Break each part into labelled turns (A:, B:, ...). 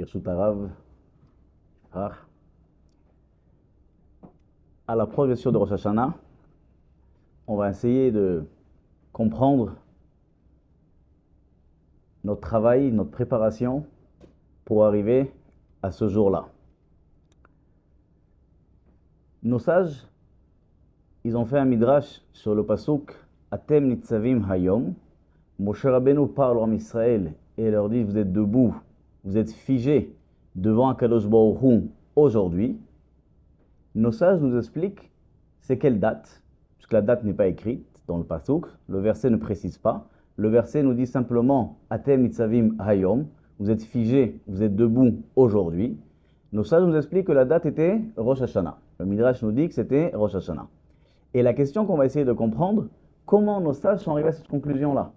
A: Birshut Harav, à l'approche bien sûr de Rosh Hashanah, on va essayer de comprendre notre travail, notre préparation pour arriver à ce jour-là. Nos sages, ils ont fait un midrash sur le pasuk Atem nitzavim hayom. Moshe Rabbeinu parle en Israël et leur dit: vous êtes debout, vous êtes figés devant Akadosh Baruch Hu aujourd'hui. Nos sages nous expliquent c'est quelle date, puisque la date n'est pas écrite dans le pasuk, le verset ne précise pas. Le verset nous dit simplement Atem nitzavim hayom, vous êtes figés, vous êtes debout aujourd'hui. Nos sages nous expliquent que la date était Rosh Hashanah. Le Midrash nous dit que c'était Rosh Hashanah. Et la question qu'on va essayer de comprendre, comment nos sages sont arrivés à cette conclusion-là,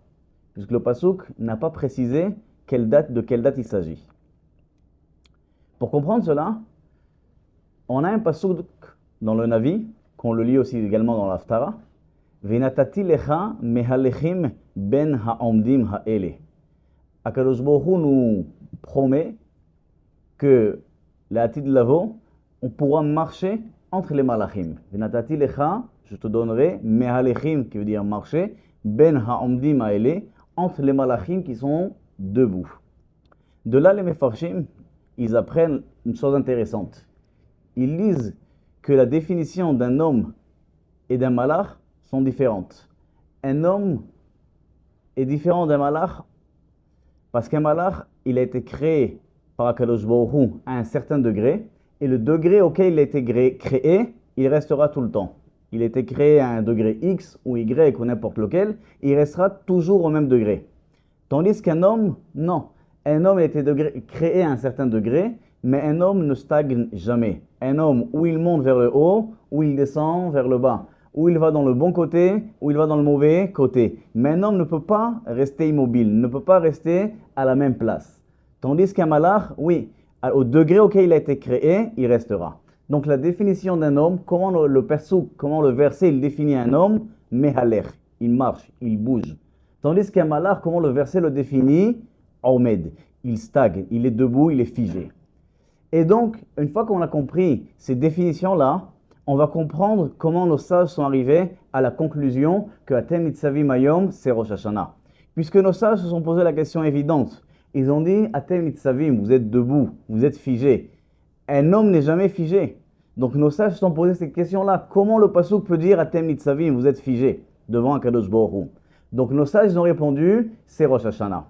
A: puisque le pasuk n'a pas précisé de quelle date il s'agit. Pour comprendre cela, on a un pasuk dans le Navi, qu'on le lit aussi également dans l'Haftara, Venatati lecha mehalechim ben ha'omdim ha'ele. Akadosh Baruch Hu nous promet que la Atid Lavo, on pourra marcher entre les malachim. Venatati lecha, je te donnerai mehalechim, qui veut dire marcher, ben ha'omdim ha'ele, entre les malachim qui sont debout. De là, les mefarshim, ils apprennent une chose intéressante. Ils disent que la définition d'un homme et d'un malach sont différentes. Un homme est différent d'un malach parce qu'un malach, il a été créé par Akadosh Baruch Hu à un certain degré, et le degré auquel il a été créé, il restera tout le temps. Il a été créé à un degré X ou Y ou n'importe lequel, il restera toujours au même degré. Tandis qu'un homme, non. Un homme a été créé à un certain degré, mais un homme ne stagne jamais. Un homme, où il monte vers le haut, où il descend vers le bas, où il va dans le bon côté, où il va dans le mauvais côté. Mais un homme ne peut pas rester immobile, ne peut pas rester à la même place. Tandis qu'un malach, oui, au degré auquel il a été créé, il restera. Donc la définition d'un homme, comment le verset, il définit un homme, mehalech, il marche, il bouge. Tandis qu'un malach, comment le verset le définit, omed, il stagne, il est debout, il est figé. Et donc, une fois qu'on a compris ces définitions-là, on va comprendre comment nos sages sont arrivés à la conclusion que Atem nitzavim hayom, c'est Rosh Hashanah. Puisque nos sages se sont posé la question évidente. Ils ont dit Atem nitzavim, vous êtes debout, vous êtes figé. Un homme n'est jamais figé. Donc nos sages se sont posé cette question-là. Comment le pasuk peut dire Atem nitzavim, vous êtes figé devant Akadosh Baruch Hu? Donc nos sages ont répondu, c'est Rosh Hashanah.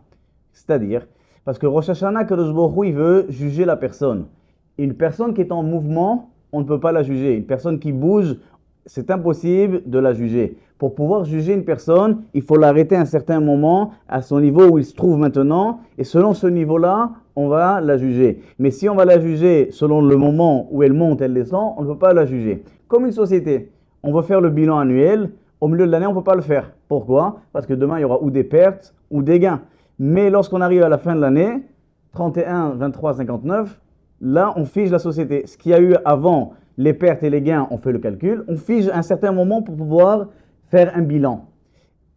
A: C'est-à-dire, parce que Rosh Hashanah, Akadosh Baruch Hu, il veut juger la personne. Une personne qui est en mouvement, on ne peut pas la juger. Une personne qui bouge, c'est impossible de la juger. Pour pouvoir juger une personne, il faut l'arrêter à un certain moment, à son niveau où il se trouve maintenant, et selon ce niveau-là, on va la juger. Mais si on va la juger selon le moment où elle monte, elle descend, on ne peut pas la juger. Comme une société, on veut faire le bilan annuel, au milieu de l'année, on ne peut pas le faire. Pourquoi? Parce que demain, il y aura ou des pertes ou des gains. Mais lorsqu'on arrive à la fin de l'année, 31, 23, 59, là, on fige la société. Ce qu'il y a eu avant, les pertes et les gains, on fait le calcul. On fige un certain moment pour pouvoir faire un bilan.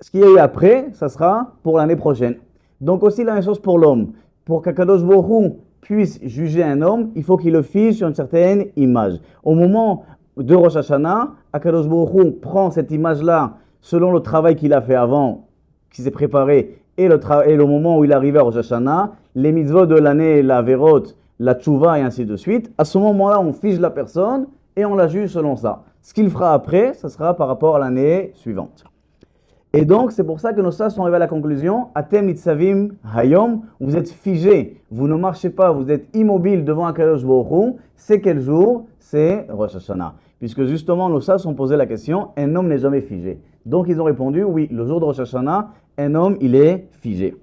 A: Ce qu'il y a eu après, ça sera pour l'année prochaine. Donc aussi la même chose pour l'homme. Pour qu'Akadosh Baruch Hu puisse juger un homme, il faut qu'il le fige sur une certaine image. Au moment de Rosh Hashanah, Akadosh Baruch Hu prend cette image-là selon le travail qu'il a fait avant, qu'il s'est préparé, et le moment où il arrive à Rosh Hashanah, les mitzvot de l'année, la verot, la tchouva et ainsi de suite. À ce moment-là, on fige la personne et on la juge selon ça. Ce qu'il fera après, ça sera par rapport à l'année suivante. Et donc, c'est pour ça que nos sages sont arrivés à la conclusion, Atem nitzavim hayom, vous êtes figés, vous ne marchez pas, vous êtes immobile devant Akadosh Baruch Hu. C'est quel jour? C'est Rosh Hashanah. Puisque justement, nos sages ont posé la question, un homme n'est jamais figé. Donc, ils ont répondu, oui, le jour de Rosh Hashanah, un homme, il est figé.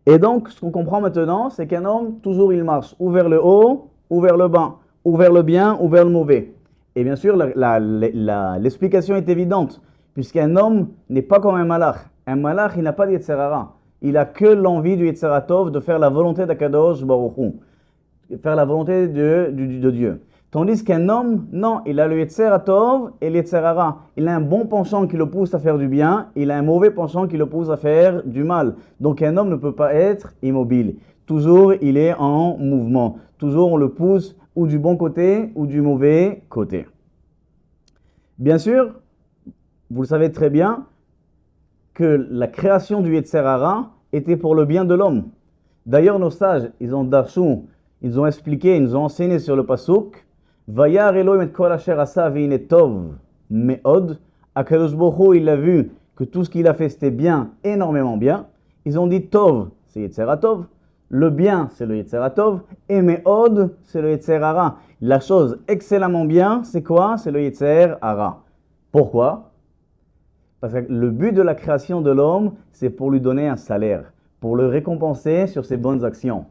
A: Et donc, ce qu'on comprend maintenant, c'est qu'un homme, toujours il marche ou vers le haut, ou vers le bas, ou vers le bien, ou vers le mauvais. Et bien sûr, l'explication est évidente, puisqu'un homme n'est pas comme un malach. Un malach, il n'a pas de Yetzer Hara. Il n'a que l'envie du Yetzer Tov de faire la volonté d'Akadosh Baruch Hu, faire la volonté de Dieu. Tandis qu'un homme, non, il a le Yetzer Hatov et le Yetzer Hara. Il a un bon penchant qui le pousse à faire du bien, il a un mauvais penchant qui le pousse à faire du mal. Donc un homme ne peut pas être immobile. Toujours, il est en mouvement. Toujours, on le pousse ou du bon côté ou du mauvais côté. Bien sûr, vous le savez très bien, que la création du Yetzer Hara était pour le bien de l'homme. D'ailleurs, nos sages, ils ont expliqué, ils nous ont enseigné sur le pasuk, Vayar Elohim et kol asher asa ve'ine tov me'od. Akadosh Baruch Hu, il a vu que tout ce qu'il a fait, c'était bien, énormément bien. Ils ont dit tov, c'est Yetzer Hatov. Le bien, c'est le Yetzer Hatov. Et me'od, c'est le Yetzer Hara. La chose excellemment bien, c'est quoi? C'est le Yetzer Hara. Pourquoi? Parce que le but de la création de l'homme, c'est pour lui donner un salaire, pour le récompenser sur ses bonnes actions.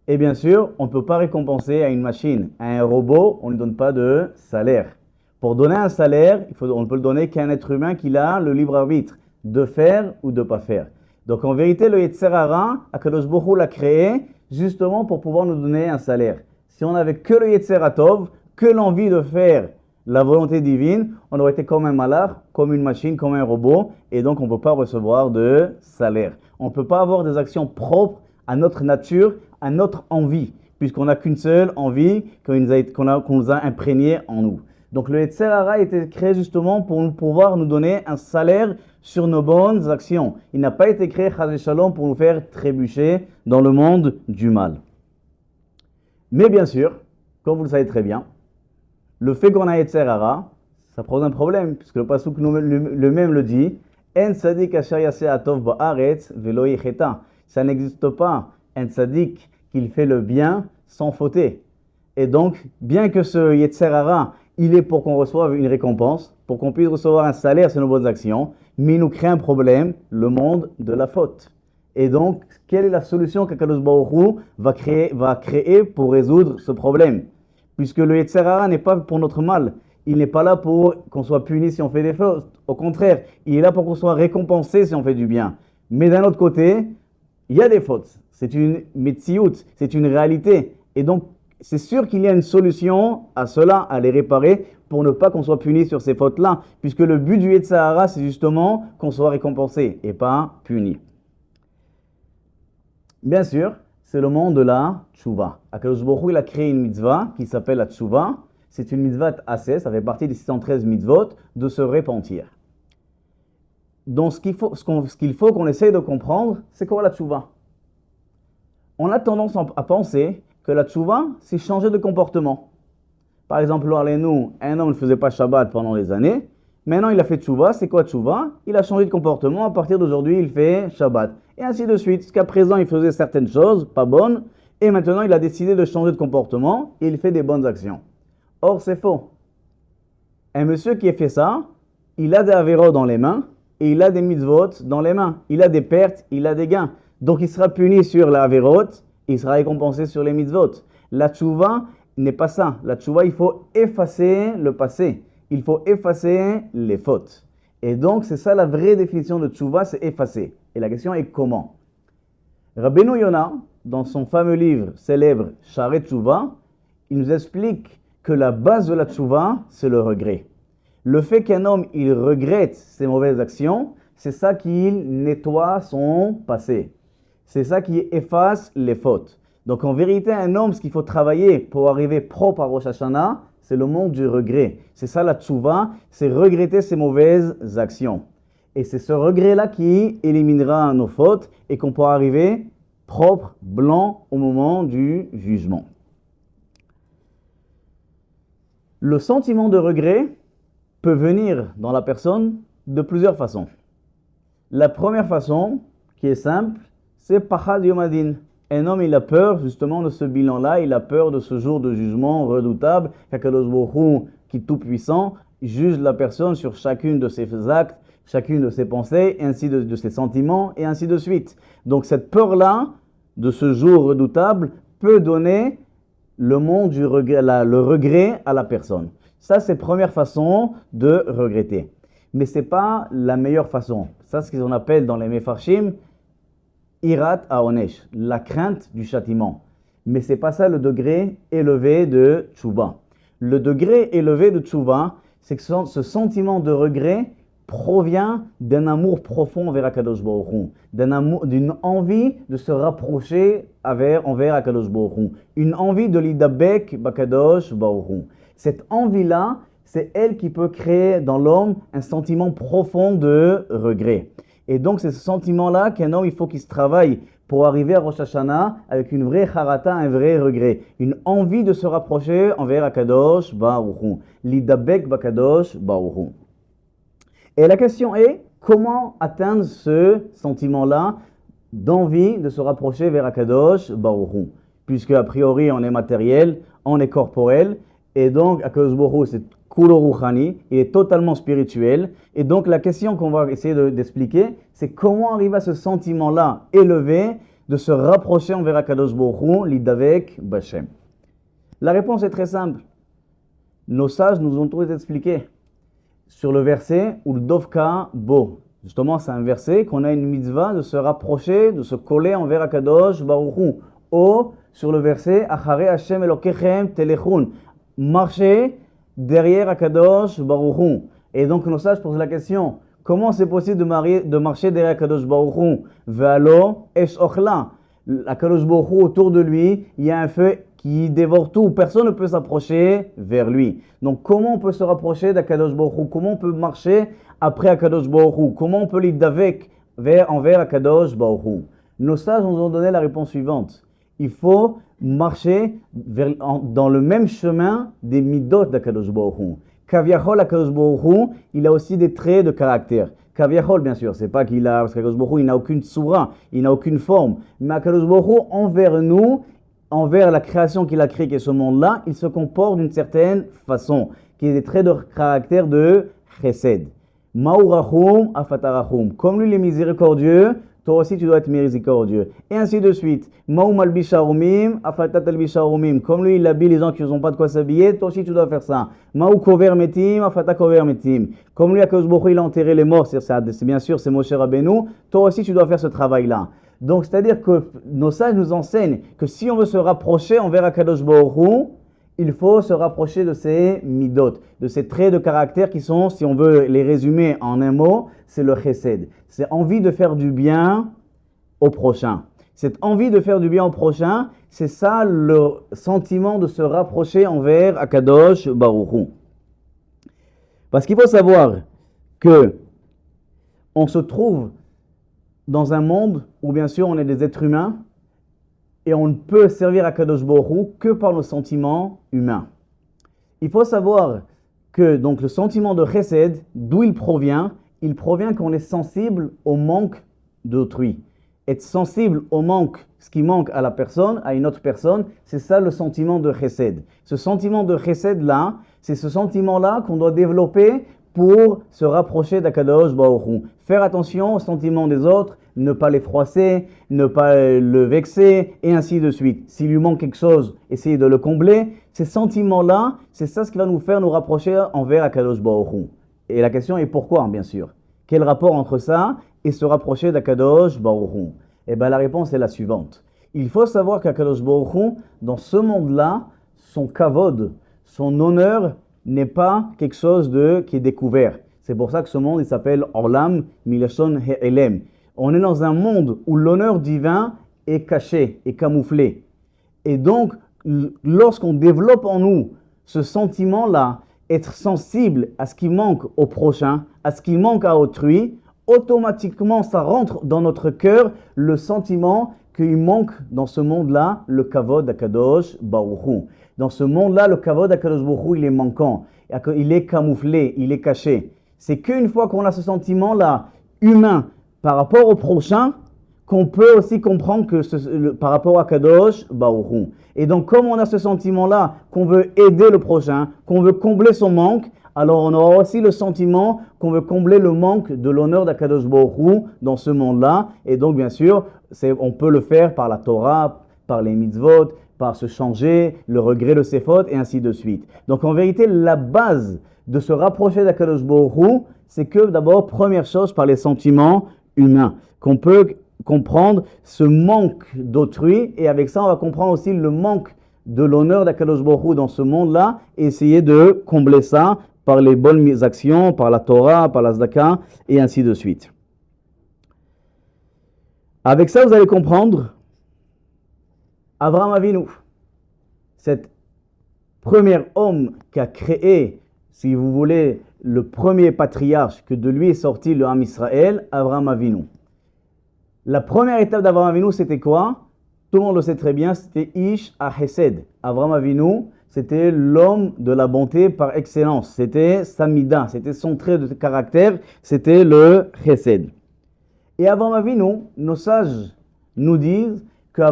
A: Et bien sûr, on ne peut pas récompenser à une machine, à un robot, on ne donne pas de salaire. Pour donner un salaire, on ne peut le donner qu'à un être humain qui a le libre arbitre de faire ou de ne pas faire. Donc en vérité, le Yetzer Hara, Akadosh Baruch Hu l'a créé justement pour pouvoir nous donner un salaire. Si on n'avait que le Yetzer Hatov, que l'envie de faire la volonté divine, on aurait été comme un malach, comme une machine, comme un robot, et donc on ne peut pas recevoir de salaire. On ne peut pas avoir des actions propres à notre nature, à notre envie, puisqu'on n'a qu'une seule envie qu'on nous a imprégné en nous. Donc le Yetzer Hara a été créé justement pour pouvoir nous donner un salaire sur nos bonnes actions. Il n'a pas été créé, Chas v'Shalom, pour nous faire trébucher dans le monde du mal. Mais bien sûr, comme vous le savez très bien, le fait qu'on a Yetzer Hara, ça pose un problème, puisque le pasuk le même le dit, En tzadik asher yaseh atov ba'aretz velo yicheta. Ça n'existe pas un tzadik qui fait le bien sans fauter. Et donc, bien que ce Yetzer Hara, il est pour qu'on reçoive une récompense, pour qu'on puisse recevoir un salaire sur nos bonnes actions, mais il nous crée un problème, le monde de la faute. Et donc, quelle est la solution qu'Akadosh Baruch Hu va créer pour résoudre ce problème? Puisque le Yetzer Hara n'est pas pour notre mal. Il n'est pas là pour qu'on soit puni si on fait des fautes. Au contraire, il est là pour qu'on soit récompensé si on fait du bien. Mais d'un autre côté, il y a des fautes. C'est une metsiout, c'est une réalité. Et donc, c'est sûr qu'il y a une solution à cela, à les réparer, pour ne pas qu'on soit puni sur ces fautes-là. Puisque le but du Yetzer Hara, c'est justement qu'on soit récompensé et pas puni. Bien sûr, c'est le monde de la tchouva. Akadosh Baruch Hu, il a créé une mitzvah qui s'appelle la tchouva. C'est une mitzvah assez, ça fait partie des 613 mitzvot, de se repentir. Donc ce qu'il faut qu'on essaye de comprendre, c'est quoi la tchouva? On a tendance à penser que la tchouva, c'est changer de comportement. Par exemple, nous, un homme ne faisait pas Shabbat pendant des années. Maintenant, il a fait tchouva. C'est quoi tchouva? Il a changé de comportement. À partir d'aujourd'hui, il fait Shabbat. Et ainsi de suite. Jusqu'à présent, il faisait certaines choses pas bonnes. Et maintenant, il a décidé de changer de comportement. Et il fait des bonnes actions. Or, c'est faux. Un monsieur qui a fait ça, il a des avéros dans les mains. Et il a des mitzvot dans les mains. Il a des pertes, il a des gains. Donc, il sera puni sur la avéros. Il sera récompensé sur les mitzvot. La tchouva n'est pas ça. La tchouva, il faut effacer le passé. Il faut effacer les fautes. Et donc, c'est ça la vraie définition de tchouva, c'est effacer. Et la question est comment? Rabbeinu Yonah, dans son fameux livre célèbre Shaarei Tchouva, il nous explique que la base de la tchouva, c'est le regret. Le fait qu'un homme, il regrette ses mauvaises actions, c'est ça qui nettoie son passé. C'est ça qui efface les fautes. Donc en vérité, un homme, ce qu'il faut travailler pour arriver propre à Rosh Hashanah, c'est le monde du regret. C'est ça la tchouva, c'est regretter ses mauvaises actions. Et c'est ce regret-là qui éliminera nos fautes et qu'on pourra arriver propre, blanc au moment du jugement. Le sentiment de regret peut venir dans la personne de plusieurs façons. La première façon, qui est simple, c'est Pachad Yom Hadin. Un homme, il a peur justement de ce bilan-là, il a peur de ce jour de jugement redoutable, qu'Akadosh Baruch Hu, qui est tout-puissant, juge la personne sur chacune de ses actes, chacune de ses pensées, ainsi de ses sentiments, et ainsi de suite. Donc cette peur-là, de ce jour redoutable, peut donner le monde du regret, le regret à la personne. Ça, c'est la première façon de regretter. Mais ce n'est pas la meilleure façon. Ça, c'est ce qu'on appelle dans les Mefarshim, Irat Haonesh, la crainte du châtiment. Mais ce n'est pas ça le degré élevé de tchouba. Le degré élevé de tchouva, c'est que ce sentiment de regret provient d'un amour profond envers Akadosh Baruch Hu, d'une envie de se rapprocher envers Akadosh Baruch Hu, une envie de l'idabek bakadosh Baruch Hu. Cette envie-là, c'est elle qui peut créer dans l'homme un sentiment profond de regret. Et donc, c'est ce sentiment-là qu'un homme, il faut qu'il se travaille pour arriver à Rosh Hashanah avec une vraie charata, un vrai regret, une envie de se rapprocher envers Akadosh Baruch Hu, l'idabek bakadosh Baruch Hu. Et la question est, comment atteindre ce sentiment-là d'envie de se rapprocher vers Akadosh Baruch Hu? Puisque a priori, on est matériel, on est corporel, et donc Akadosh Baruch Hu, c'est Kulo Ruchani, il est totalement spirituel. Et donc la question qu'on va essayer d'expliquer, c'est comment arriver à ce sentiment-là élevé de se rapprocher envers Akadosh Baruch Hu, l'idavek Bashem. La réponse est très simple. Nos sages nous ont tous expliqué sur le verset ou le Dovka Bo. Justement, c'est un verset qu'on a une mitzvah de se rapprocher, de se coller envers Akadosh Baruch Hu. Ou sur le verset Acharei Hashem Elokechem Telechun. Marchez derrière Akadosh Baruch Hu. Et donc nos sages posent la question, comment c'est possible de marcher derrière Akadosh Baruch Hu? Ve'alo esh ochla. Akadosh Baruch Hu, autour de lui, il y a un feu qui dévore tout. Personne ne peut s'approcher vers lui. Donc comment on peut se rapprocher d'Akadosh Baruch Hu? Comment on peut marcher après Akadosh Baruch Hu? Comment on peut l'idavek envers Akadosh Baruch Hu? Nos sages nous ont donné la réponse suivante. Il faut marcher dans le même chemin des midot d'Akadosh Baruch Hu. Kaviachol, Akadosh Baruch Hu, il a aussi des traits de caractère. Kaviachol, bien sûr, c'est pas qu'il a, parce qu'Akadosh Baruch Hu, il n'a aucune soura, il n'a aucune forme. Mais Akadosh Baruch Hu, envers nous, envers la création qu'il a créée, qui est ce monde-là, il se comporte d'une certaine façon, qui est des traits de caractère de chesed. Ma'urachum, afatarachum. Comme lui, il est miséricordieux, toi aussi tu dois être miséricordieux. Et ainsi de suite. Ma'um albisharumim, afatat albisharumim. Comme lui, il habille les gens qui n'ont pas de quoi s'habiller, toi aussi tu dois faire ça. Ma'u kover metim, afata kover metim. Comme lui, Akadosh Baruch Hu, il a enterré les morts, c'est bien sûr, c'est Moshe Rabbeinu, toi aussi tu dois faire ce travail-là. Donc, c'est-à-dire que nos sages nous enseignent que si on veut se rapprocher envers Akadosh Baruch Hu, il faut se rapprocher de ces midot, de ces traits de caractère qui sont, si on veut les résumer en un mot, c'est le chesed. C'est envie de faire du bien au prochain. Cette envie de faire du bien au prochain, c'est ça le sentiment de se rapprocher envers Akadosh Baruch Hu. Parce qu'il faut savoir que on se trouve dans un monde où bien sûr on est des êtres humains, et on ne peut servir à Kadosh Baruch Hu que par nos sentiments humains. Il faut savoir que donc, le sentiment de chesed, d'où il provient qu'on est sensible au manque d'autrui. Être sensible au manque, ce qui manque à la personne, à une autre personne, c'est ça le sentiment de chesed. Ce sentiment de chesed-là, c'est ce sentiment-là qu'on doit développer pour se rapprocher d'Akadosh Baruch Hu. Faire attention aux sentiments des autres, ne pas les froisser, ne pas le vexer, et ainsi de suite. S'il lui manque quelque chose, essayez de le combler. Ces sentiments-là, c'est ça ce qui va nous faire nous rapprocher envers Akadosh Baruch Hu. Et la question est pourquoi, bien sûr. Quel rapport entre ça et se rapprocher d'Akadosh Baruch Hu? Eh bien, la réponse est la suivante. Il faut savoir qu'Akadosh Baruch Hu, dans ce monde-là, son kavod, son honneur, n'est pas quelque chose qui est découvert. C'est pour ça que ce monde, il s'appelle Orlam Milashon He'elem. On est dans un monde où l'honneur divin est caché, est camouflé. Et donc, lorsqu'on développe en nous ce sentiment-là, être sensible à ce qui manque au prochain, à ce qui manque à autrui, automatiquement, ça rentre dans notre cœur le sentiment qu'il manque dans ce monde-là le kavod d'Akadosh Baruch Hu. Dans ce monde-là, le kavod d'Akadosh Baruch Hu, il est manquant, il est camouflé, il est caché. C'est qu'une fois qu'on a ce sentiment-là humain par rapport au prochain, qu'on peut aussi comprendre que par rapport à Kadosh Baruch Hu. Et donc, comme on a ce sentiment-là, qu'on veut aider le prochain, qu'on veut combler son manque, alors on aura aussi le sentiment qu'on veut combler le manque de l'honneur d'Akadosh Baruch Hu dans ce monde-là. Et donc, bien sûr, on peut le faire par la Torah, par les mitzvot, par se changer, le regret de ses fautes, et ainsi de suite. Donc, en vérité, la base de se rapprocher d'Akadosh Baruch Hu, c'est que d'abord, première chose, par les sentiments humains, qu'on peut comprendre ce manque d'autrui, et avec ça, on va comprendre aussi le manque de l'honneur d'Akadosh Baruch Hu dans ce monde-là et essayer de combler ça par les bonnes actions, par la Torah, par la Zdaka et ainsi de suite. Avec ça, vous allez comprendre Avraham Avinu, cet premier homme qui a créé, si vous voulez, le premier patriarche, que de lui est sorti le Ham Israël, Avraham Avinu. La première étape d'Avraham Avinu, c'était quoi? Tout le monde le sait très bien, c'était Ish HaChesed. Avraham Avinu, c'était l'homme de la bonté par excellence. C'était Samida, c'était son trait de caractère, c'était le Chesed. Et Avraham Avinu, nos sages nous disent,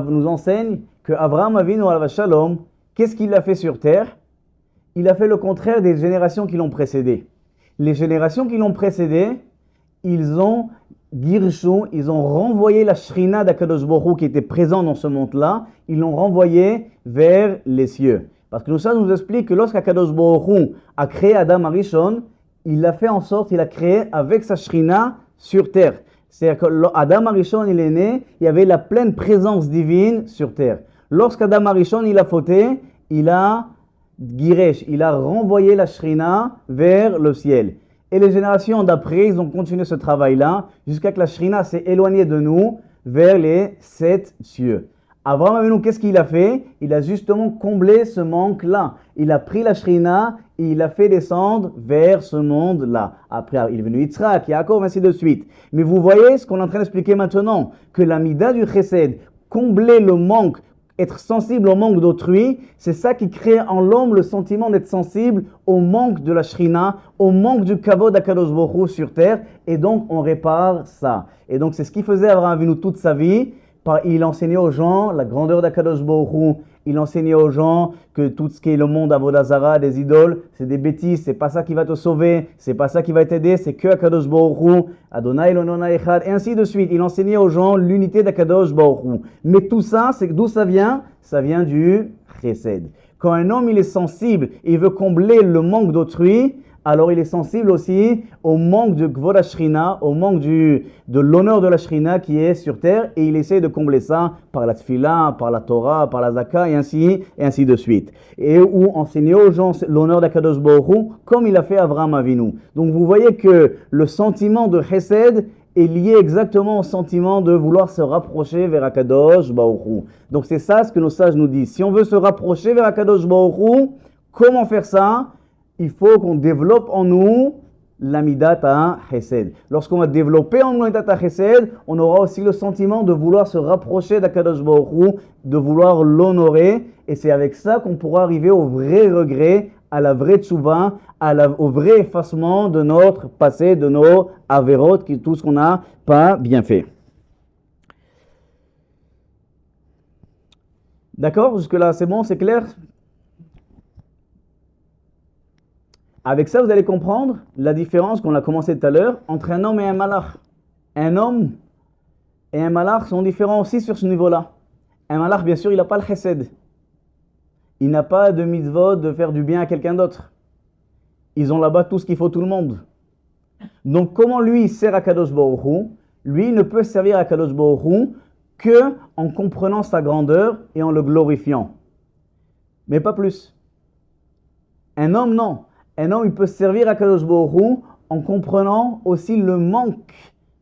A: nous enseignent que Avraham Avinu alav shalom, qu'est-ce qu'il a fait sur terre? Il a fait le contraire des générations qui l'ont précédé. Les générations qui l'ont précédé, ils ont ils ont renvoyé la Shrina d'Akadosh Baruch Hu qui était présente dans ce monde-là, ils l'ont renvoyé vers les cieux. Parce que nous, ça nous explique que lorsqu'Akadosh Baruch Hu a créé Adam Arishon, il a fait en sorte, il a créé avec sa Shrina sur terre. C'est-à-dire que Adam Arishon, il est né, il y avait la pleine présence divine sur terre. Lorsqu'Adam Arishon, il a fauté, il a Giresh, il a renvoyé la Shrina vers le ciel. Et les générations d'après, ils ont continué ce travail-là, jusqu'à que la Shrina s'est éloignée de nous vers les 7 cieux. Avraham Avinu, qu'est-ce qu'il a fait? Il a justement comblé ce manque-là. Il a pris la Shrina et il a fait descendre vers ce monde-là. Après, il est venu Yitzhak, Yaakov, ainsi de suite. Mais vous voyez ce qu'on est en train d'expliquer maintenant, que la mida du Chesed, combler le manque, être sensible au manque d'autrui, c'est ça qui crée en l'homme le sentiment d'être sensible au manque de la Shrina, au manque du kavod d'Akadosh Baruch Hu sur terre, et donc on répare ça. Et donc c'est ce qu'il faisait Avraham Avinu toute sa vie. Il enseignait aux gens la grandeur d'Akadosh Baruch Hu. Il enseignait aux gens que tout ce qui est le monde Avodah Zara, des idoles, c'est des bêtises, c'est pas ça qui va te sauver, c'est pas ça qui va t'aider, c'est que Akadosh Baruch Hu, Adonai Elonona Echad, et ainsi de suite. Il enseignait aux gens l'unité d'Akadosh Baruch Hu. Mais tout ça, c'est d'où ça vient? Ça vient du Chesed. Quand un homme il est sensible, il veut combler le manque d'autrui, alors il est sensible aussi au manque de Kvod HaShrina, au manque de l'honneur de la Shrina qui est sur terre, et il essaie de combler ça par la Tfila, par la Torah, par la Zaka, et ainsi de suite. Et où enseigner aux gens l'honneur d'Akadosh Baruch Hu, comme il a fait Avraham Avinu. Donc vous voyez que le sentiment de Chesed est lié exactement au sentiment de vouloir se rapprocher vers Akadosh Baruch Hu. Donc c'est ça ce que nos sages nous disent. Si on veut se rapprocher vers Akadosh Baruch Hu, comment faire ça? Il faut qu'on développe en nous la Midat Chesed. Lorsqu'on va développer en nous la Midat Chesed, on aura aussi le sentiment de vouloir se rapprocher d'Akadosh Baruch Hu, de vouloir l'honorer, et c'est avec ça qu'on pourra arriver au vrai regret, à la vraie tchouva, au vrai effacement de notre passé, de nos averot, tout ce qu'on n'a pas bien fait. D'accord? Jusque-là, c'est bon, c'est clair? Avec ça, vous allez comprendre la différence qu'on a commencé tout à l'heure entre un homme et un malach. Un homme et un malach sont différents aussi sur ce niveau-là. Un malach, bien sûr, il n'a pas le chesed. Il n'a pas de mitzvot de faire du bien à quelqu'un d'autre. Ils ont là-bas tout ce qu'il faut tout le monde. Donc, comment lui, il sert à Kadosh Baruch Hu? Lui, il ne peut servir à Kadosh Baruch Hu que en comprenant sa grandeur et en le glorifiant. Mais pas plus. Un homme, non. Un homme, il peut servir à Kadosh Baruch Hu en comprenant aussi le manque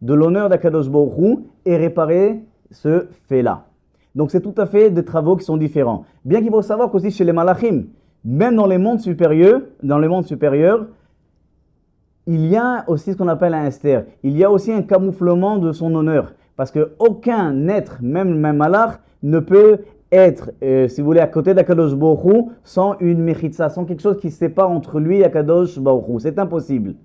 A: de l'honneur d'Akadosh Baruch Hu et réparer ce fait-là. Donc c'est tout à fait des travaux qui sont différents. Bien qu'il faut savoir qu'aussi chez les malachim, même dans les mondes supérieurs, il y a aussi ce qu'on appelle un Esther. Il y a aussi un camouflement de son honneur. Parce qu'aucun être, même un malach, ne peut être, si vous voulez, à côté d'Akadosh Baruch Hu sans une mechitza, sans quelque chose qui sépare entre lui et Akadosh Baruch Hu. C'est impossible.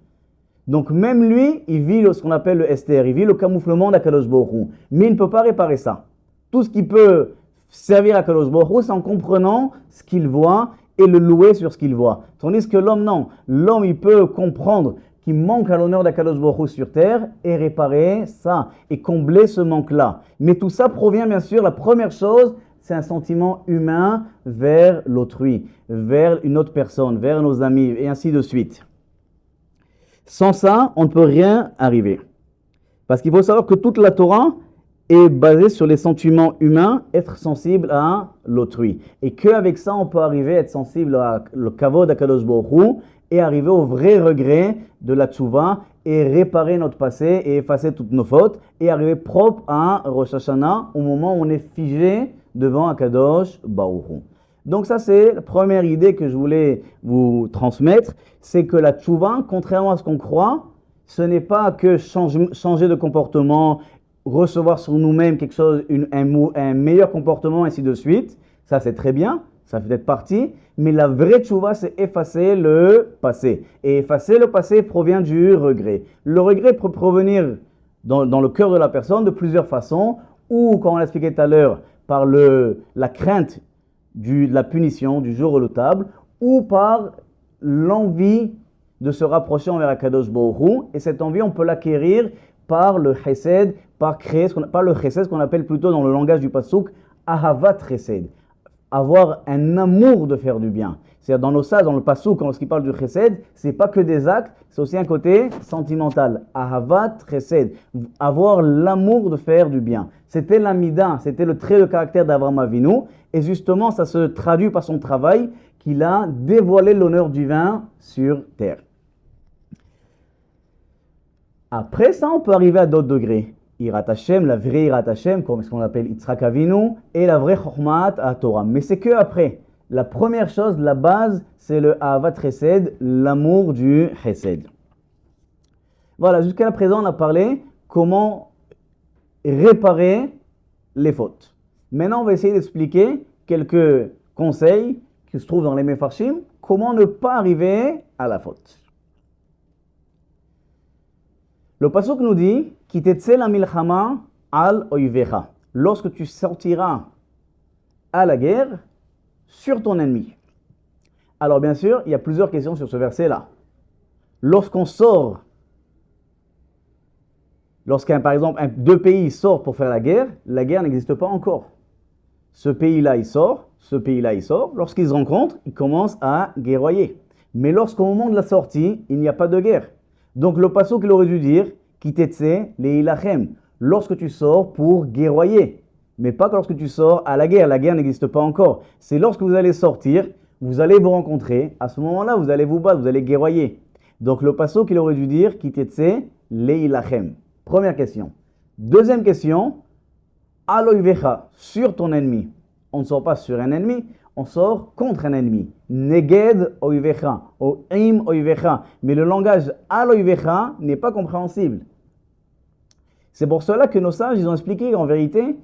A: Donc même lui, il vit ce qu'on appelle le Esther, il vit le camouflement d'Akadosh Baruch Hu. Mais il ne peut pas réparer ça. Tout ce qui peut servir à Akadosh Baruch Hu, c'est en comprenant ce qu'il voit et le louer sur ce qu'il voit. Tandis que l'homme, non. L'homme, il peut comprendre qu'il manque à l'honneur d'Akadosh Baruch Hu sur terre et réparer ça et combler ce manque-là. Mais tout ça provient bien sûr, la première chose, c'est un sentiment humain vers l'autrui, vers une autre personne, vers nos amis, et ainsi de suite. Sans ça, on ne peut rien arriver. Parce qu'il faut savoir que toute la Torah, est basé sur les sentiments humains, être sensible à l'autrui. Et qu'avec ça, on peut arriver à être sensible à le kavod d'Akadosh Baruch Hu et arriver au vrai regret de la tchouva et réparer notre passé et effacer toutes nos fautes et arriver propre à Rosh Hashanah au moment où on est figé devant Akadosh Baruch Hu. Donc ça, c'est la première idée que je voulais vous transmettre, c'est que la tchouva, contrairement à ce qu'on croit, ce n'est pas que changer de comportement, recevoir sur nous-mêmes quelque chose, un meilleur comportement, ainsi de suite. Ça, c'est très bien, ça fait partie. Mais la vraie tchouva, c'est effacer le passé. Et effacer le passé provient du regret. Le regret peut provenir dans le cœur de la personne de plusieurs façons, ou, comme on l'a expliqué tout à l'heure, par la crainte de la punition, du jour redoutable, ou par l'envie de se rapprocher envers Akadosh Baruch Hu. Et cette envie, on peut l'acquérir par le chesed, par le chesed, qu'on appelle plutôt dans le langage du pasuk, ahavat chesed. Avoir un amour de faire du bien. C'est-à-dire dans nos sages, dans le pasuk, lorsqu'il parle du chesed, c'est pas que des actes, c'est aussi un côté sentimental. Ahavat chesed. Avoir l'amour de faire du bien. C'était l'amida, c'était le trait de caractère d'Avraham Avinu. Et justement, ça se traduit par son travail qu'il a dévoilé l'honneur divin sur terre. Après ça, on peut arriver à d'autres degrés. Irat Hashem, la vraie Irat Hashem, comme ce qu'on appelle Yitzhak Avinu, et la vraie Chokhmat à Torah. Mais c'est que après. La première chose, la base, c'est le Ahavat Chesed, l'amour du Chesed. Voilà, jusqu'à présent, on a parlé comment réparer les fautes. Maintenant, on va essayer d'expliquer quelques conseils qui se trouvent dans les Mefarshim, comment ne pas arriver à la faute. Le pasuk nous dit Kitetse la milchama al oivecha. Lorsque tu sortiras à la guerre sur ton ennemi. Alors bien sûr, il y a plusieurs questions sur ce verset-là. Lorsqu'on sort, par exemple deux pays sortent pour faire la guerre n'existe pas encore. Ce pays-là il sort, ce pays-là il sort. Lorsqu'ils se rencontrent, ils commencent à guerroyer. Mais lorsqu'au moment de la sortie, il n'y a pas de guerre. Donc le pasuk qu'il aurait dû dire, Kitetse leilachem, lorsque tu sors pour guerroyer, mais pas lorsque tu sors à la guerre n'existe pas encore. C'est lorsque vous allez sortir, vous allez vous rencontrer, à ce moment-là vous allez vous battre, vous allez guerroyer. Donc le pasuk qu'il aurait dû dire, Kitetse leilachem. Première question. Deuxième question, aloivecha, sur ton ennemi. On ne sort pas sur un ennemi, on sort contre un ennemi. Neged oivecha, ou im oivecha. Mais le langage aloivecha n'est pas compréhensible. C'est pour cela que nos sages ils ont expliqué qu'en vérité,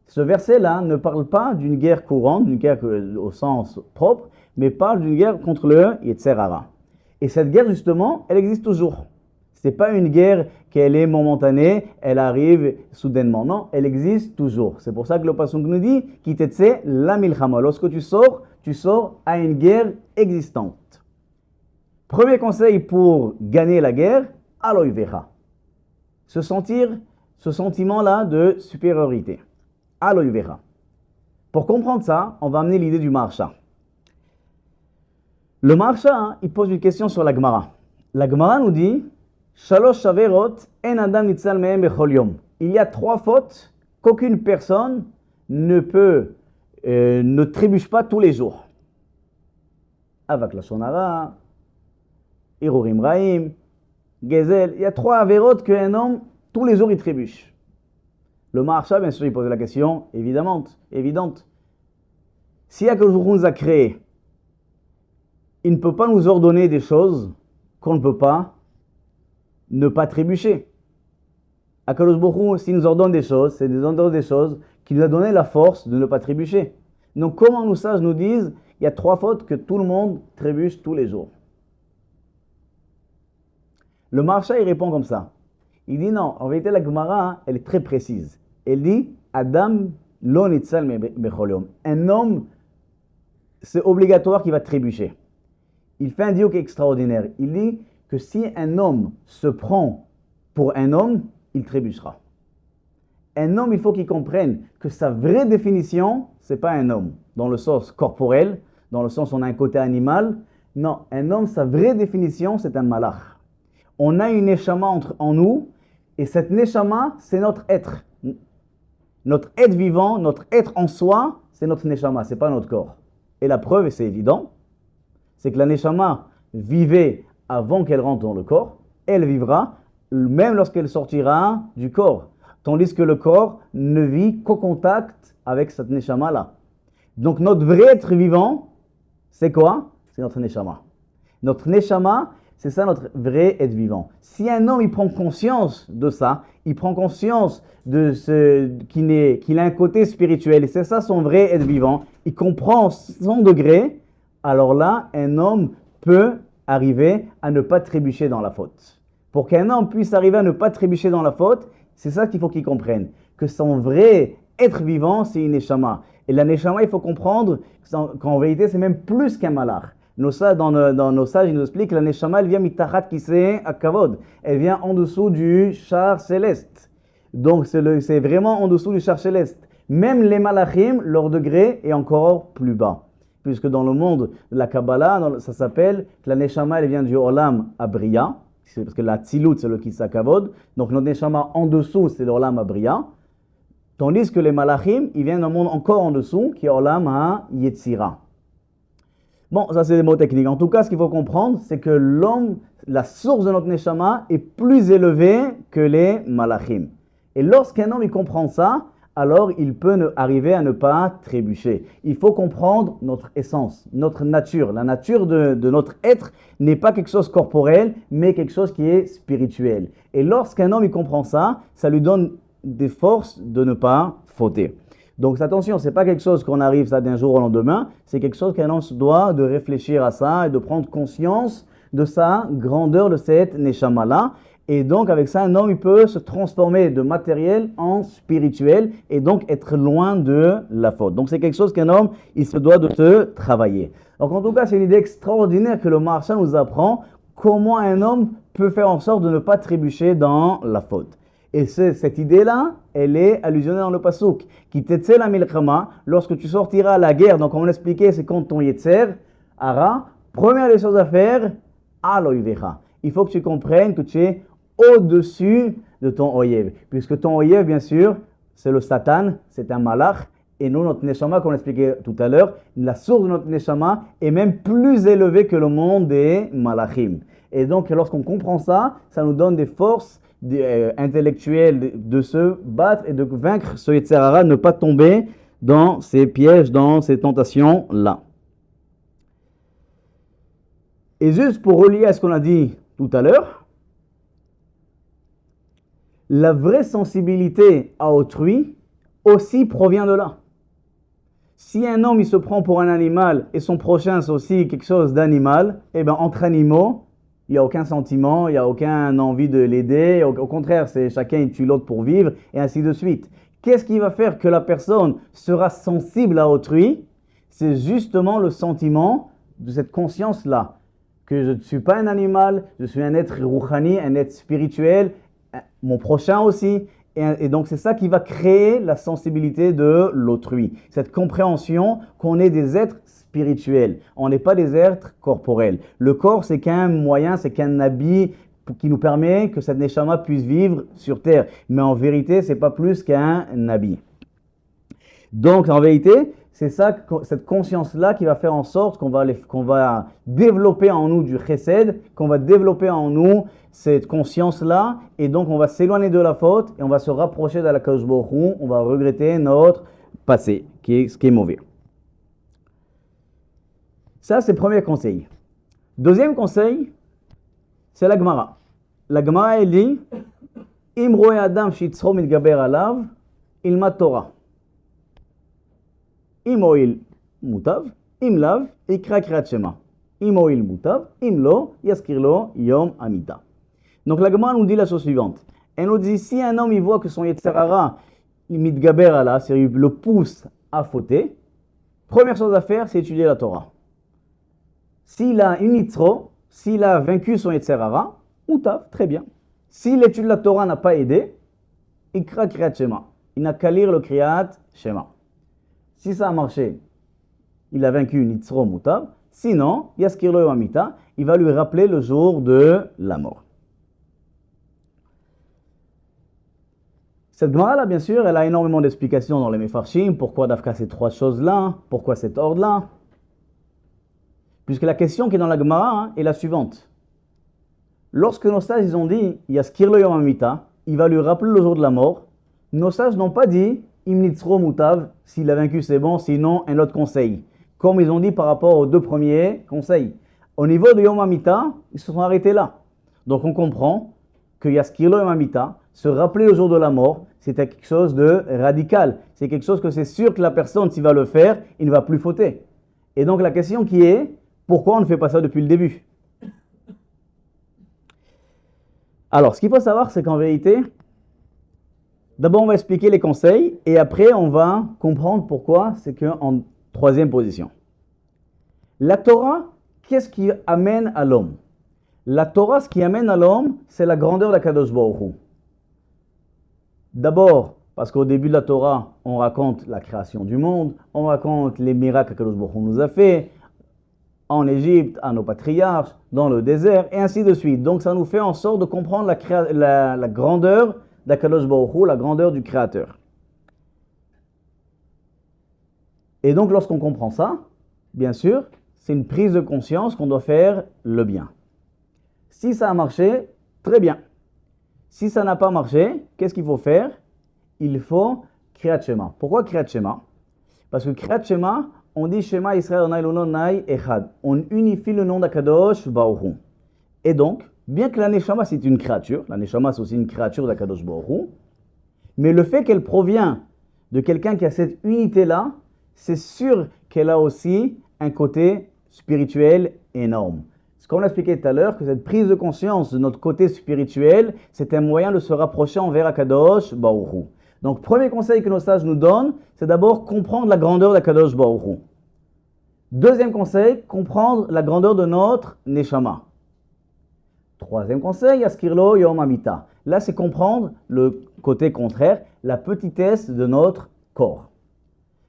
A: ce verset-là ne parle pas d'une guerre courante, d'une guerre au sens propre, mais parle d'une guerre contre le Yetzer Hara. Et cette guerre, justement, elle existe toujours. Ce n'est pas une guerre qu'elle est momentanée, elle arrive soudainement. Non, elle existe toujours. C'est pour ça que le pasuk nous dit Kitetse la milchama. Lorsque tu sors à une guerre existante. Premier conseil pour gagner la guerre, aloivecha. Ce sentiment-là de supériorité. Aloivecha. Pour comprendre ça, on va amener l'idée du Maharsha. Le Maharsha, il pose une question sur la Gemara. La Gemara nous dit Shalosh Shaverot en Adam Nitzal Mehem Bechol Yom. Il y a 3 fautes qu'aucune personne ne trébuche pas tous les jours. Avak Lashon Hara, Irurim Raim, Gezel. Il y a 3 avérotes qu'un homme, tous les jours, il trébuche. Le Maharsha, bien sûr, il pose la question évidente. Si Akadosh Baruch Hu nous a créé, il ne peut pas nous ordonner des choses qu'on ne peut pas ne pas trébucher. Akadosh Baruch Hu, s'il nous ordonne des choses, c'est des choses qui nous a donné la force de ne pas trébucher. Donc comment nos sages nous disent, il y a 3 fautes que tout le monde trébuche tous les jours. Le Maharsha, il répond comme ça. Il dit non, en vérité la Gemara, elle est très précise. Elle dit, Adam lo nitzal bechol yom. Un homme, c'est obligatoire qu'il va trébucher. Il fait un dialogue extraordinaire. Il dit que si un homme se prend pour un homme, il trébuchera. Un homme, il faut qu'il comprenne que sa vraie définition, c'est pas un homme, dans le sens corporel, dans le sens où on a un côté animal. Non, un homme, sa vraie définition, c'est un malach. On a une neshama en nous, et cette neshama, c'est notre être. Notre être vivant, notre être en soi, c'est notre neshama, c'est pas notre corps. Et la preuve, et c'est évident, c'est que la neshama vivait avant qu'elle rentre dans le corps, elle vivra même lorsqu'elle sortira du corps. Tandis que le corps ne vit qu'au contact avec cette neshama-là. Donc notre vrai être vivant, c'est quoi? C'est notre neshama. Notre neshama, c'est ça notre vrai être vivant. Si un homme il prend conscience de ça, il prend conscience de qu'il a un côté spirituel, et c'est ça son vrai être vivant, il comprend son degré, alors là, un homme peut arriver à ne pas trébucher dans la faute. Pour qu'un homme puisse arriver à ne pas trébucher dans la faute, c'est ça qu'il faut qu'il comprenne, que son vrai être vivant, c'est une neshama. Et la neshama, il faut comprendre qu'en vérité, c'est même plus qu'un malach. Dans nos sages, ils nous expliquent que la neshama, elle vient mitachat kiseh akavod. Elle vient en dessous du char céleste. Donc, c'est vraiment en dessous du char céleste. Même les malachim, leur degré est encore plus bas. Puisque dans le monde de la Kabbalah, ça s'appelle que la neshama, elle vient du olam abriya. Parce que la tzilut, c'est le kiseh akavod. Donc, notre neshama en dessous, c'est l'olam abriya. Tandis que les malachim, ils viennent d'un monde encore en dessous, qui est olam ha-yetzira. Bon, ça c'est des mots techniques. En tout cas, ce qu'il faut comprendre, c'est que l'homme, la source de notre neshama est plus élevée que les malachim. Et lorsqu'un homme il comprend ça, alors il peut arriver à ne pas trébucher. Il faut comprendre notre essence, notre nature. La nature de notre être n'est pas quelque chose corporel, mais quelque chose qui est spirituel. Et lorsqu'un homme il comprend ça, ça lui donne des forces de ne pas fauter. Donc attention, ce n'est pas quelque chose qu'on arrive ça d'un jour au lendemain, c'est quelque chose qu'un homme se doit de réfléchir à ça et de prendre conscience de sa grandeur de cette neshama-là. Et donc avec ça, un homme il peut se transformer de matériel en spirituel et donc être loin de la faute. Donc c'est quelque chose qu'un homme il se doit de se travailler. Donc en tout cas, c'est une idée extraordinaire que le Maharsha nous apprend comment un homme peut faire en sorte de ne pas trébucher dans la faute. Et cette idée-là, elle est allusionnée dans le Pasuk. Qui t'etze la milchama, lorsque tu sortiras à la guerre, donc comme on l'expliquait, c'est contre ton yetzer, ara, première des choses à faire, aloivecha. Il faut que tu comprennes que tu es au-dessus de ton oyev. Puisque ton oyev, bien sûr, c'est le Satan, c'est un malach. Et nous, notre neshama, comme on l'expliquait tout à l'heure, la source de notre neshama est même plus élevée que le monde des malachim. Et donc, lorsqu'on comprend ça, ça nous donne des forces intellectuel de se battre et de vaincre ce Yetzer Hara, ne pas tomber dans ces pièges, dans ces tentations-là. Et juste pour relier à ce qu'on a dit tout à l'heure, la vraie sensibilité à autrui aussi provient de là. Si un homme il se prend pour un animal et son prochain c'est aussi quelque chose d'animal, eh bien entre animaux, il n'y a aucun sentiment, il n'y a aucune envie de l'aider. Au contraire, c'est chacun il tue l'autre pour vivre, et ainsi de suite. Qu'est-ce qui va faire que la personne sera sensible à autrui? C'est justement le sentiment de cette conscience-là. Que je ne suis pas un animal, je suis un être rouhani, un être spirituel, mon prochain aussi. Et donc c'est ça qui va créer la sensibilité de l'autrui. Cette compréhension qu'on est des êtres spirituels. On n'est pas des êtres corporels. Le corps, c'est qu'un moyen, c'est qu'un habit qui nous permet que cette neshama puisse vivre sur terre. Mais en vérité, c'est pas plus qu'un habit. Donc, en vérité, c'est ça, cette conscience-là qui va faire en sorte qu'on va développer en nous du chesed, qu'on va développer en nous cette conscience-là, et donc on va s'éloigner de la faute, et on va se rapprocher de la Kadosh Baruch Hu, on va regretter notre passé, ce qui est mauvais. Ça, c'est le premier conseil. Deuxième conseil, c'est la Gemara. La Gemara, elle dit Im roe adam shitzro mitgaber alav, ilma Torah. Im oil mutav, im lav, ikra kriat shema. Im oil mutav, im lo, yaskir lo, yom amita. Donc la Gemara nous dit la chose suivante. Elle nous dit si un homme il voit que son yetzer hara, il mitgaber alav, c'est-à-dire le pousse à fauter, première chose à faire, c'est étudier la Torah. S'il a une itzro, s'il a vaincu son yetzer hara, mutav, très bien. Si l'étude de la Torah n'a pas aidé, ikra kriat shema. Il n'a qu'à lire le kriat shema. Si ça a marché, il a vaincu une itzro mutav. Sinon, yaskir lo amita, il va lui rappeler le jour de la mort. Cette Gemara-là, bien sûr, elle a énormément d'explications dans les Mefarshim. Pourquoi d'Afka ces trois choses-là? Pourquoi cet ordre-là? Puisque la question qui est dans la Gemara est la suivante. Lorsque nos sages ils ont dit, il y a Skirlo Yom Hamita, il va lui rappeler le jour de la mort, nos sages n'ont pas dit, Imnitzro Mutav, s'il a vaincu c'est bon, sinon un autre conseil. Comme ils ont dit par rapport aux deux premiers conseils. Au niveau de Yom Hamita, ils se sont arrêtés là. Donc on comprend que Yaskirlo Yom Hamita, se rappeler le jour de la mort, c'était quelque chose de radical. C'est quelque chose que c'est sûr que la personne, s'il va le faire, il ne va plus fauter. Et donc la question qui est, pourquoi on ne fait pas ça depuis le début? Alors, ce qu'il faut savoir, c'est qu'en vérité, d'abord on va expliquer les conseils, et après on va comprendre pourquoi c'est qu'en troisième position. La Torah, qu'est-ce qui amène à l'homme? La Torah, ce qui amène à l'homme, c'est la grandeur d'Akadosh Baruch Hu. D'abord, parce qu'au début de la Torah, on raconte la création du monde, on raconte les miracles qu'Akadosh Baruch Hu nous a fait, en Égypte, à nos patriarches, dans le désert, et ainsi de suite. Donc ça nous fait en sorte de comprendre la grandeur d'Akadosh Baruch Hu, la grandeur du Créateur. Et donc lorsqu'on comprend ça, bien sûr, c'est une prise de conscience qu'on doit faire le bien. Si ça a marché, très bien. Si ça n'a pas marché, qu'est-ce qu'il faut faire? Il faut Kriyat Shema. Pourquoi Kriyat Shema? Parce que Kriyat Shema, on dit Shema Israël Adonai Eloheinu Adonai Echad. On unifie le nom d'Akadosh Baruch Hu. Et donc, bien que la Neshama c'est une créature, la Neshama c'est aussi une créature d'Akadosh Baruch Hu, mais le fait qu'elle provient de quelqu'un qui a cette unité-là, c'est sûr qu'elle a aussi un côté spirituel énorme. Ce qu'on a expliqué tout à l'heure, que cette prise de conscience de notre côté spirituel, c'est un moyen de se rapprocher envers Akadosh Baruch Hu. Donc, premier conseil que nos sages nous donnent, c'est d'abord comprendre la grandeur d'Akadosh Baruch Hu. Deuxième conseil, comprendre la grandeur de notre Neshama. Troisième conseil, Yaskirlo Yom Hamita. Là, c'est comprendre le côté contraire, la petitesse de notre corps.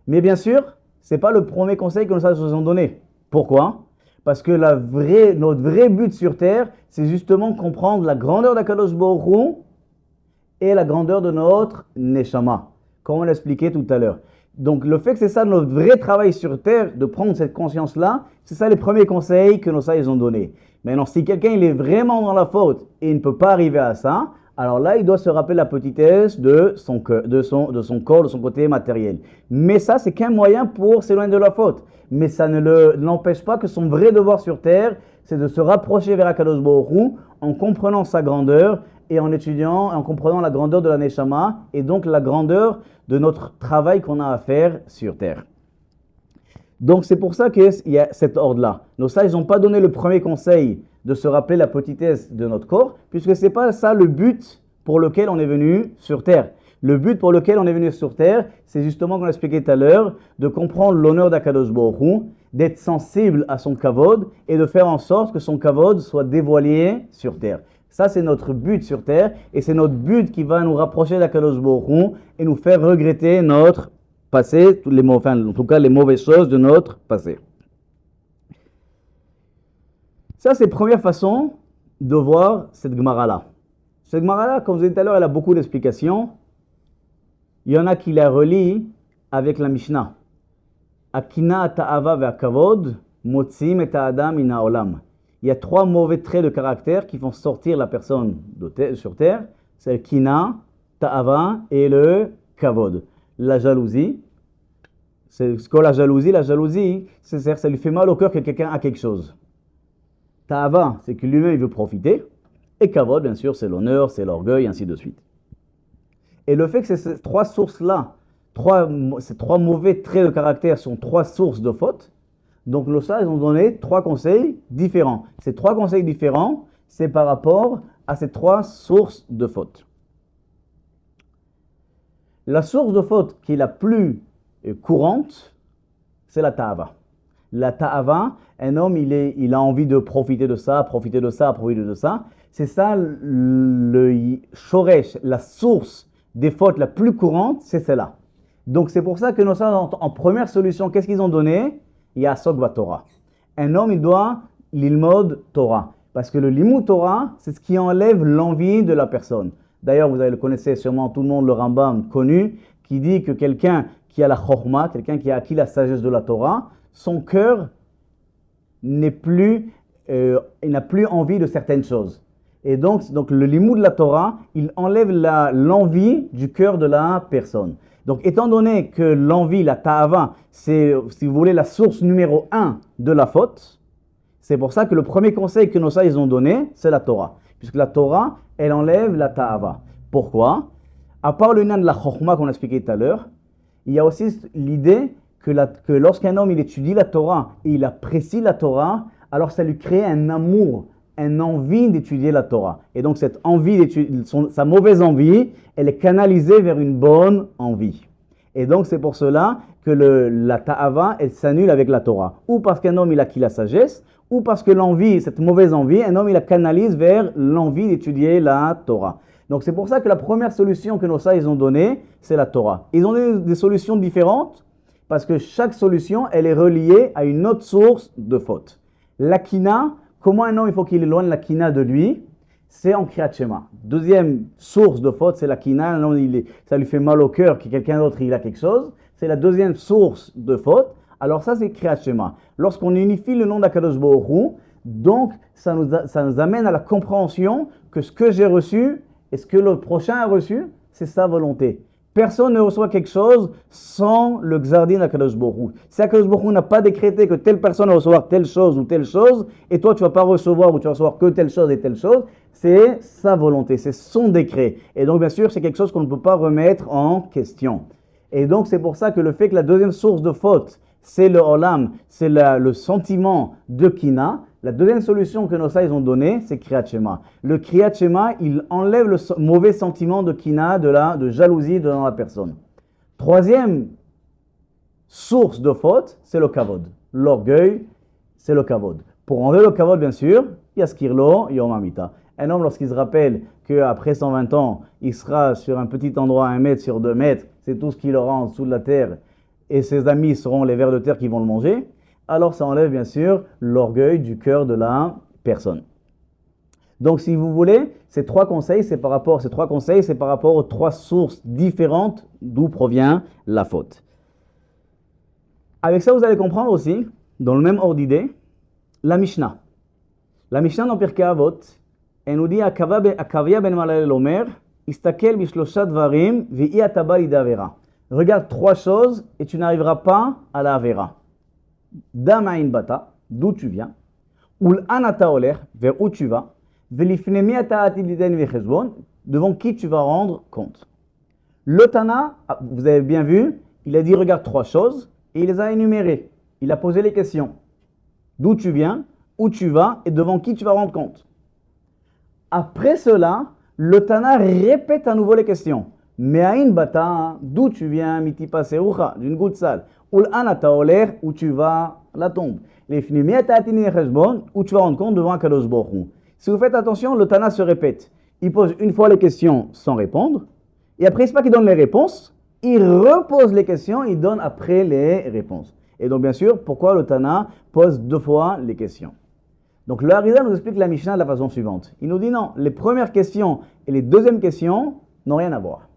A: Mais bien sûr, ce n'est pas le premier conseil que nos sages nous ont donné. Pourquoi? Parce que notre vrai but sur Terre, c'est justement comprendre la grandeur d'Akadosh Baruch Hu et la grandeur de notre Neshama, comme on l'a expliqué tout à l'heure. Donc le fait que c'est ça notre vrai travail sur Terre, de prendre cette conscience-là, c'est ça les premiers conseils que nos sages ont donnés. Maintenant, si quelqu'un il est vraiment dans la faute et il ne peut pas arriver à ça, alors là, il doit se rappeler la petitesse de son corps, de son côté matériel. Mais ça, c'est qu'un moyen pour s'éloigner de la faute. Mais ça ne l'empêche pas que son vrai devoir sur Terre, c'est de se rapprocher vers Akadosh Baruch Hu en comprenant sa grandeur et en étudiant, en comprenant la grandeur de la Neshama et donc la grandeur de notre travail qu'on a à faire sur Terre. Donc c'est pour ça qu'il y a cet ordre-là. Nos sages n'ont pas donné le premier conseil de se rappeler la petitesse de notre corps, puisque ce n'est pas ça le but pour lequel on est venu sur Terre. Le but pour lequel on est venu sur Terre, c'est justement, comme on l'a expliqué tout à l'heure, de comprendre l'honneur d'Akadosh Baruch Hu, d'être sensible à son kavod et de faire en sorte que son kavod soit dévoilé sur Terre. Ça, c'est notre but sur Terre et c'est notre but qui va nous rapprocher d'Akadosh Baruch Hu et nous faire regretter notre passé, en tout cas les mauvaises choses de notre passé. Ça, c'est la première façon de voir cette Gemara-là. Cette Gemara-là, comme je vous ai dit tout à l'heure, elle a beaucoup d'explications. Il y en a qui la relient avec la Mishnah. Akina ta'ava ve'akavod, motzim et adam min ha'olam. Il y a trois mauvais traits de caractère qui font sortir la personne sur terre. C'est le kina, ta'ava et le kavod. La jalousie. C'est quoi la jalousie? La jalousie, c'est-à-dire ça lui fait mal au cœur que quelqu'un a quelque chose. Ta'ava, c'est que lui-même il veut profiter. Et kavod, bien sûr, c'est l'honneur, c'est l'orgueil, ainsi de suite. Et le fait que ces trois sources-là, ces trois mauvais traits de caractère sont trois sources de faute, donc nos sages ont donné trois conseils différents. Ces trois conseils différents, c'est par rapport à ces trois sources de faute. La source de faute qui est la plus courante, c'est la ta'ava. La ta'ava, un homme, il a envie de profiter de ça, profiter de ça, profiter de ça. C'est ça le shoresh, la source des fautes la plus courante, c'est celle-là. Donc c'est pour ça que nos sages, en première solution, qu'est-ce qu'ils ont donné? Il y a Sogba Torah. Un homme, il doit l'ilmod Torah. Parce que le limud Torah, c'est ce qui enlève l'envie de la personne. D'ailleurs, vous le connaissez sûrement tout le monde, le Rambam connu, qui dit que quelqu'un qui a la chorma, quelqu'un qui a acquis la sagesse de la Torah, son cœur n'est plus, il n'a plus envie de certaines choses. Et donc le limoud de la Torah, il enlève l'envie du cœur de la personne. Donc, étant donné que l'envie, la ta'ava, c'est, si vous voulez, la source numéro 1 de la faute, c'est pour ça que le premier conseil que nos sages ont donné, c'est la Torah. Puisque la Torah, elle enlève la ta'ava. Pourquoi? À part le lien de la chokhma qu'on a expliqué tout à l'heure, il y a aussi l'idée que lorsqu'un homme il étudie la Torah et il apprécie la Torah, alors ça lui crée un amour, une envie d'étudier la Torah. Et donc cette envie d'étudier, sa mauvaise envie, elle est canalisée vers une bonne envie. Et donc c'est pour cela que la ta'ava, elle s'annule avec la Torah. Ou parce qu'un homme il a acquis la sagesse, ou parce que l'envie, cette mauvaise envie, un homme il la canalise vers l'envie d'étudier la Torah. Donc c'est pour ça que la première solution que nos sages ont donnée, c'est la Torah. Ils ont donné des solutions différentes, parce que chaque solution, elle est reliée à une autre source de faute. La kina, comment un homme il faut qu'il éloigne la kina de lui? C'est en Kriyat Shema. Deuxième source de faute, c'est la kina. Un homme, ça lui fait mal au cœur que quelqu'un d'autre il a quelque chose. C'est la deuxième source de faute. Alors ça, c'est Kriyat Shema. Lorsqu'on unifie le nom d'Akadosh Baruch Hu, donc ça nous amène à la compréhension que ce que j'ai reçu et ce que le prochain a reçu, c'est sa volonté. Personne ne reçoit quelque chose sans le Xardin d'Akadosh Baruch Hu. Si Akadosh Baruch Hu n'a pas décrété que telle personne va recevoir telle chose ou telle chose, et toi tu ne vas pas recevoir ou tu vas recevoir que telle chose et telle chose, c'est sa volonté, c'est son décret. Et donc bien sûr, c'est quelque chose qu'on ne peut pas remettre en question. Et donc c'est pour ça que le fait que la deuxième source de faute, c'est le olam, c'est le sentiment de kina. La deuxième solution que nos sages ont donnée, c'est Kriyat Shema. Le Kriyat Shema, il enlève le mauvais sentiment de kina, de jalousie dans la personne. Troisième source de faute, c'est le kavod. L'orgueil, c'est le kavod. Pour enlever le kavod, bien sûr, yaskirlo yom hamita. Un homme, lorsqu'il se rappelle qu'après 120 ans, il sera sur un petit endroit, 1 mètre sur 2 mètres, c'est tout ce qu'il aura en dessous de la terre, et ses amis seront les vers de terre qui vont le manger, alors ça enlève bien sûr l'orgueil du cœur de la personne. Donc si vous voulez, ces trois conseils, c'est par rapport aux trois sources différentes d'où provient la faute. Avec ça, vous allez comprendre aussi, dans le même ordre d'idée, la Mishnah. La Mishnah dans Pirkei Avot, elle nous dit Akavia ben Malalel Omer, Istakel bishlosha dvarim ve'i ataba lida avera. Regarde 3 choses et tu n'arriveras pas à la avera. Dama'in bata, d'où tu viens. Ul anata oler, vers où tu vas. Velifnemi ata'ati liden vechezbon, devant qui tu vas rendre compte. Le Tana, vous avez bien vu, il a dit regarde 3 choses et il les a énumérées. Il a posé les questions. D'où tu viens, où tu vas et devant qui tu vas rendre compte. Après cela, le Tana répète à nouveau les questions. Me'ain bata, d'où tu viens, mitipa serucha, d'une goutte sale. Ul anata oler, où tu vas, la tombe. Lefnimi ata'atini vechezbon, où tu vas rendre compte devant Akadosh Baruch Hu. Si vous faites attention, le Tana se répète. Il pose une fois les questions sans répondre. Et après, c'est pas qu'il donne les réponses. Il repose les questions, il donne après les réponses. Et donc, bien sûr, pourquoi le Tana pose 2 fois les questions. Donc, le Harizal nous explique la Mishnah de la façon suivante. Il nous dit non, les premières questions et les deuxièmes questions n'ont rien à voir.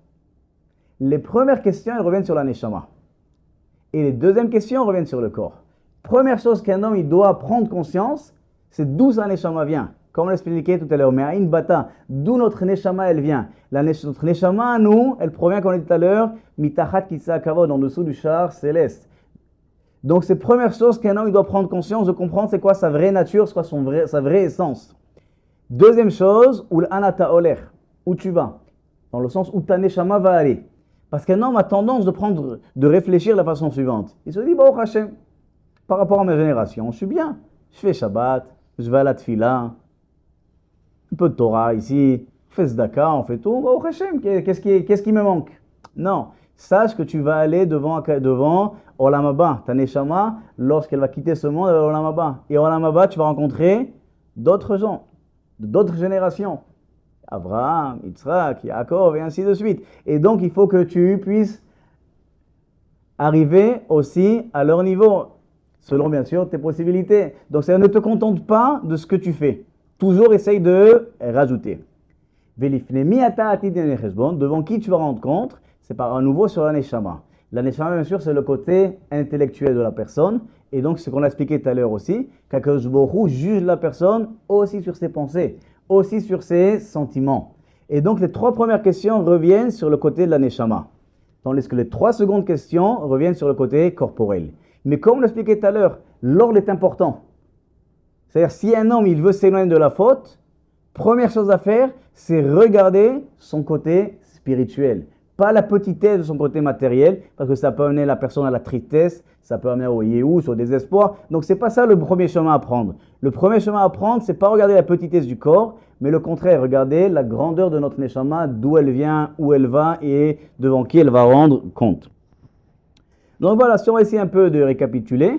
A: Les premières questions, elles reviennent sur la Neshama. Et les deuxièmes questions reviennent sur le corps. Première chose qu'un homme il doit prendre conscience, c'est d'où sa Neshama vient. Comme on l'expliquait tout à l'heure, mais Aïn Bata, d'où notre Neshama elle vient. Notre Neshama, nous, elle provient, comme on dit tout à l'heure, Mitachat Kitsa Kavod, en dessous du char céleste. Donc, c'est la première chose qu'un homme il doit prendre conscience de comprendre c'est quoi sa vraie nature, c'est quoi sa vraie essence. Deuxième chose, Ul Anata Oler, où tu vas, dans le sens où ta Neshama va aller. Parce qu'un homme a tendance de réfléchir de la façon suivante. Il se dit, Baruch Hashem, par rapport à ma génération, je suis bien. Je fais Shabbat, je vais à la Tfila, un peu de Torah ici, on fait Zdaka, on fait tout. Baruch Hashem, qu'est-ce qui me manque? Non, sache que tu vas aller devant Olam Haba, ta Neshama, lorsqu'elle va quitter ce monde, elle va à Olam Haba. Et Olam Haba, tu vas rencontrer d'autres gens, d'autres générations. Abraham, Yitzhak, Yaakov, et ainsi de suite. Et donc, il faut que tu puisses arriver aussi à leur niveau, selon bien sûr tes possibilités. Donc, ça ne te contente pas de ce que tu fais. Toujours essaye de rajouter. Velifne miata atidin cheshbon, devant qui tu vas rendre compte, c'est par à nouveau sur la neshama. La neshama, bien sûr, c'est le côté intellectuel de la personne, et donc ce qu'on a expliqué tout à l'heure aussi, qu'Akadosh Baruch Hu juge la personne aussi sur ses pensées, aussi sur ses sentiments. Et donc les trois premières questions reviennent sur le côté de la neshama, tandis que les trois secondes questions reviennent sur le côté corporel. Mais comme on l'expliquait tout à l'heure, l'ordre est important. C'est-à-dire, si un homme il veut s'éloigner de la faute, première chose à faire, c'est regarder son côté spirituel. Pas la petitesse de son côté matériel, parce que ça peut amener la personne à la tristesse, ça peut amener au yéhous, au désespoir. Donc, c'est pas ça le premier chemin à prendre. Le premier chemin à prendre, c'est pas regarder la petitesse du corps, mais le contraire, regarder la grandeur de notre neshama, d'où elle vient, où elle va et devant qui elle va rendre compte. Donc voilà, si on va essayer un peu de récapituler,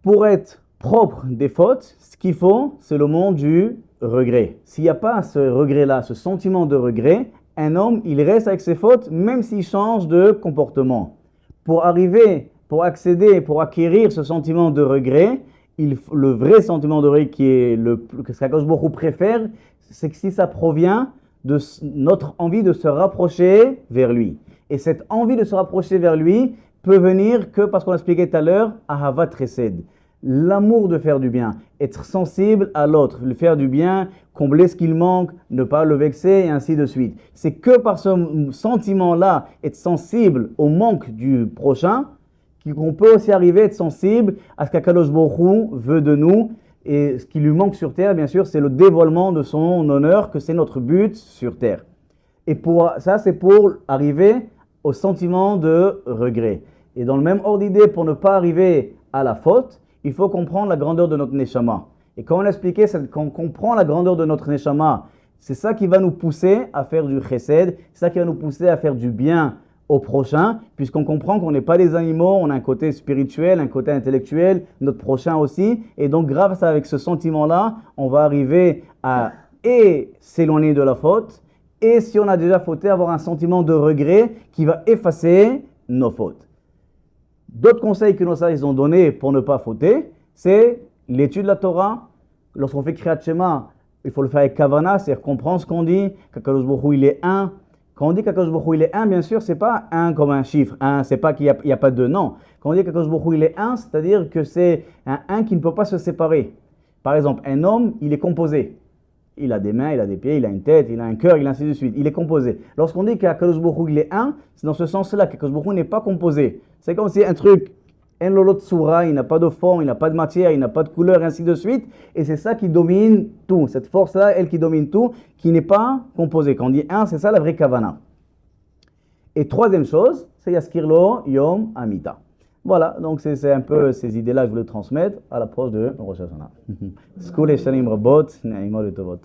A: pour être propre des fautes, ce qu'il faut, c'est le monde du regret. S'il n'y a pas ce regret-là, ce sentiment de regret, un homme, il reste avec ses fautes, même s'il change de comportement. Pour arriver, pour accéder, pour acquérir ce sentiment de regret, le vrai sentiment de regret qui est que ce qu'Akadosh Baruch Hu préfère, c'est que si ça provient de notre envie de se rapprocher vers lui. Et cette envie de se rapprocher vers lui peut venir que, parce qu'on l'expliquait tout à l'heure, Ahavat Chesed. L'amour de faire du bien, être sensible à l'autre, lui faire du bien, combler ce qu'il manque, ne pas le vexer et ainsi de suite. C'est que par ce sentiment-là, être sensible au manque du prochain, qu'on peut aussi arriver à être sensible à ce qu'Akadosh Baruch Hu veut de nous. Et ce qui lui manque sur terre, bien sûr, c'est le dévoilement de son honneur, que c'est notre but sur terre. Et pour ça, c'est pour arriver au sentiment de regret. Et dans le même ordre d'idée, pour ne pas arriver à la faute, il faut comprendre la grandeur de notre neshama. Et comme on l'a expliqué, quand on comprend la grandeur de notre neshama, c'est ça qui va nous pousser à faire du chesed, c'est ça qui va nous pousser à faire du bien au prochain, puisqu'on comprend qu'on n'est pas des animaux, on a un côté spirituel, un côté intellectuel, notre prochain aussi. Et donc, grâce avec ce sentiment-là, on va arriver à s'éloigner de la faute, et si on a déjà fauté, avoir un sentiment de regret qui va effacer nos fautes. D'autres conseils que nos sages ont donnés pour ne pas fauter, c'est l'étude de la Torah. Lorsqu'on fait Kriyat Shema, il faut le faire avec Kavana, c'est-à-dire comprendre ce qu'on dit, qu'Akadosh Baruch Hu il est un. Quand on dit qu'Akadosh Baruch Hu il est un, bien sûr, c'est pas un comme un chiffre, un, c'est pas qu'il n'y a pas de non. Quand on dit qu'Akadosh Baruch Hu il est un, c'est-à-dire que c'est un qui ne peut pas se séparer. Par exemple, un homme, il est composé. Il a des mains, il a des pieds, il a une tête, il a un cœur, il a ainsi de suite. Il est composé. Lorsqu'on dit qu'Akadosh Baruch Hu il est un, c'est dans ce sens-là qu'Akadosh Baruch Hu n'est pas composé. C'est comme si un truc, en lolo tsura, il n'a pas de forme, il n'a pas de matière, il n'a pas de couleur, et ainsi de suite. Et c'est ça qui domine tout. Cette force-là, elle qui domine tout, qui n'est pas composée. Quand on dit un, c'est ça la vraie kavana. Et troisième chose, c'est Yaskirlo Yom Amita. Voilà, donc c'est un peu ces idées-là que je voulais transmettre à l'approche de Rosh Hashanah. Skol et Shalim Rabot, Ne'imot et Tovot.